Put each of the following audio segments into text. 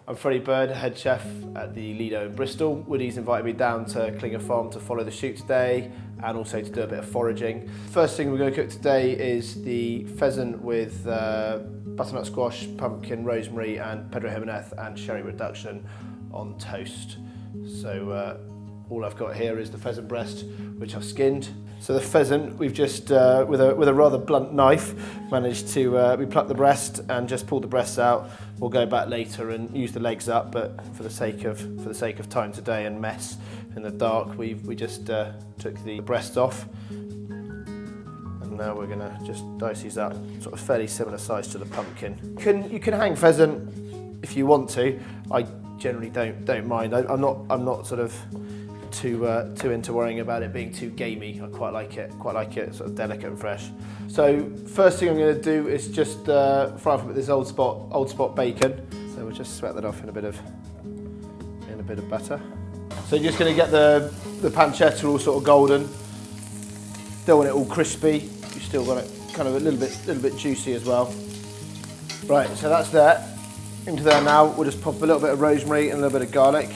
I'm Freddy Bird, head chef at the Lido in Bristol. Woody's invited me down to Clinger Farm to follow the shoot today and also to do a bit of foraging. First thing we're going to cook today is the pheasant with butternut squash, pumpkin, rosemary and Pedro Jimenez and sherry reduction on toast. So all I've got here is the pheasant breast, which I've skinned. So the pheasant, we've just, with a rather blunt knife, managed to, we plucked the breast and just pulled the breasts out. We'll go back later and use the legs up, but for the sake of time today and mess in the dark, we just took the breast off. And now we're gonna just dice these up, sort of fairly similar size to the pumpkin. You can hang pheasant if you want to. I generally don't mind. I'm not sort of too into worrying about it being too gamey. I quite like it sort of delicate and fresh. So first thing I'm going to do is just fry off a bit of this old spot bacon. So we'll just sweat that off in a bit of butter. So you're just going to get the pancetta all sort of golden. Don't want it all crispy. You still want it kind of a little bit juicy as well. Right, so that's there. Into there now, we'll just pop a little bit of rosemary and a little bit of garlic.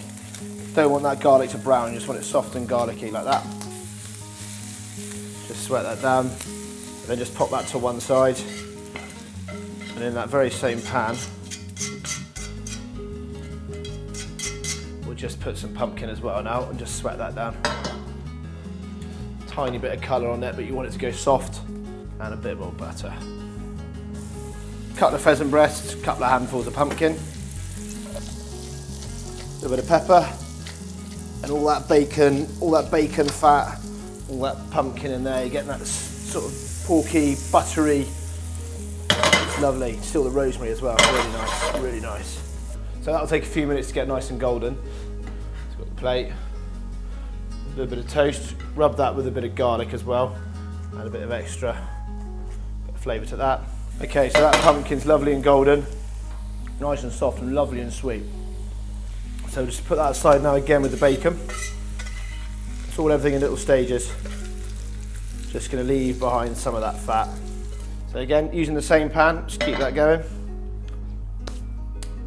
Don't want that garlic to brown, you just want it soft and garlicky like that. Just sweat that down, and then just pop that to one side. And in that very same pan, we'll just put some pumpkin as well now and just sweat that down. Tiny bit of colour on it, but you want it to go soft, and a bit more butter. Couple of pheasant breasts, couple of handfuls of pumpkin, a little bit of pepper. And all that bacon fat, all that pumpkin in there, you're getting that sort of porky, buttery, it's lovely. Still the rosemary as well, really nice. So that'll take a few minutes to get nice and golden. So got the plate, a little bit of toast, rub that with a bit of garlic as well, and a bit of extra bit of flavour to that. Okay, so that pumpkin's lovely and golden, nice and soft and lovely and sweet. So just put that aside now again with the bacon. Sort everything in little stages. Just going to leave behind some of that fat. So again, using the same pan, just keep that going.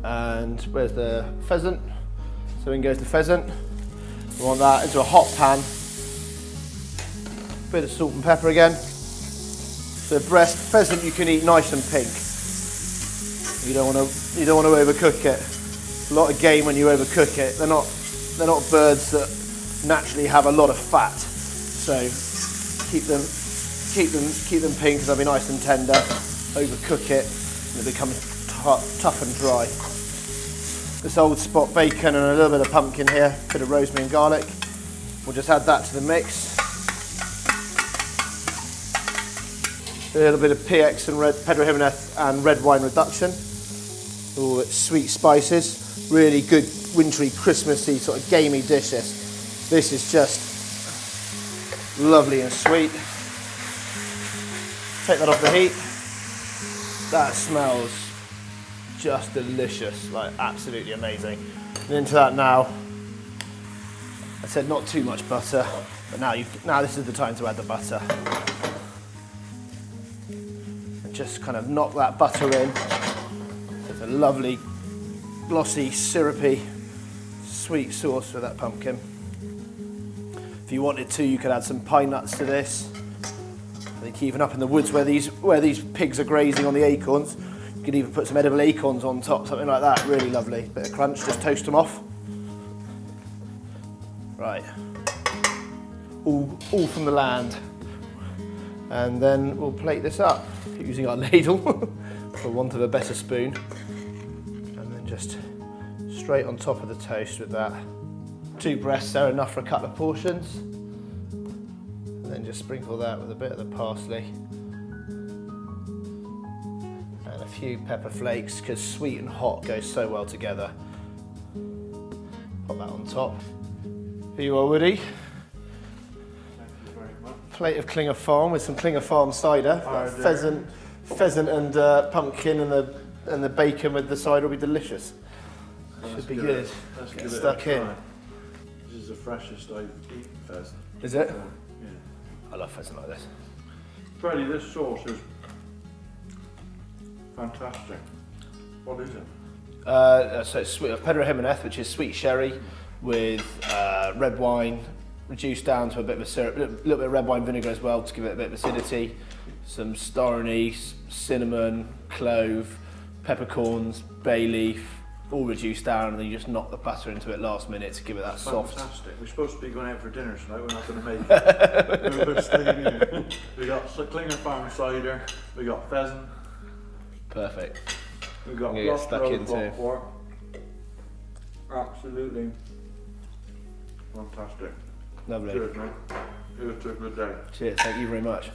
And where's the pheasant? So in goes the pheasant. We want that into a hot pan. Bit of salt and pepper again. So breast pheasant you can eat nice and pink. You don't want to overcook it. A lot of game when you overcook it. They're not birds that naturally have a lot of fat. So keep them pink, because they'll be nice and tender. Overcook it and it becomes tough and dry. This old spot bacon and a little bit of pumpkin here, a bit of rosemary and garlic. We'll just add that to the mix. A little bit of PX and Pedro Jimenez and red wine reduction. All its sweet spices. Really good wintry, Christmassy, sort of gamey dish. This is just lovely and sweet. Take that off the heat. That smells just delicious, like absolutely amazing. And into that now, I said not too much butter, but now this is the time to add the butter. And just kind of knock that butter in. It's a lovely, glossy, syrupy, sweet sauce for that pumpkin. If you wanted to, you could add some pine nuts to this. I think even up in the woods where these pigs are grazing on the acorns, you could even put some edible acorns on top, something like that. Really lovely. Bit of crunch, just toast them off. Right. All from the land. And then we'll plate this up using our ladle, for want of a better spoon. Just straight on top of the toast with that. 2 breasts are enough for a couple of portions. And then just sprinkle that with a bit of the parsley. And a few pepper flakes, because sweet and hot goes so well together. Pop that on top. Here you are, Woody. Thank you very much. Plate of Clinger Farm with some Clinger Farm cider. Pheasant and pumpkin and the bacon with the cider will be delicious. Should be good. Let's Get give stuck it a in. try. This is the freshest I've eaten pheasant. Is it? Yeah. I love pheasant like this. Freddy, this sauce is fantastic. What is it? So it's Pedro Jimenez, which is sweet sherry with red wine, reduced down to a bit of a syrup, a little bit of red wine vinegar as well to give it a bit of acidity, some star anise, cinnamon, clove, peppercorns, bay leaf, all reduced down, and then you just knock the butter into it last minute to give it that soft. Fantastic. We're supposed to be going out for dinner tonight. We're not going to make it. We're staying here. We got Klinger Farm cider. We got pheasant. Perfect. We got I'm gonna get stuck into. pork. Absolutely fantastic. Lovely. Cheers, mate. Here's to a good day. Cheers. Thank you very much.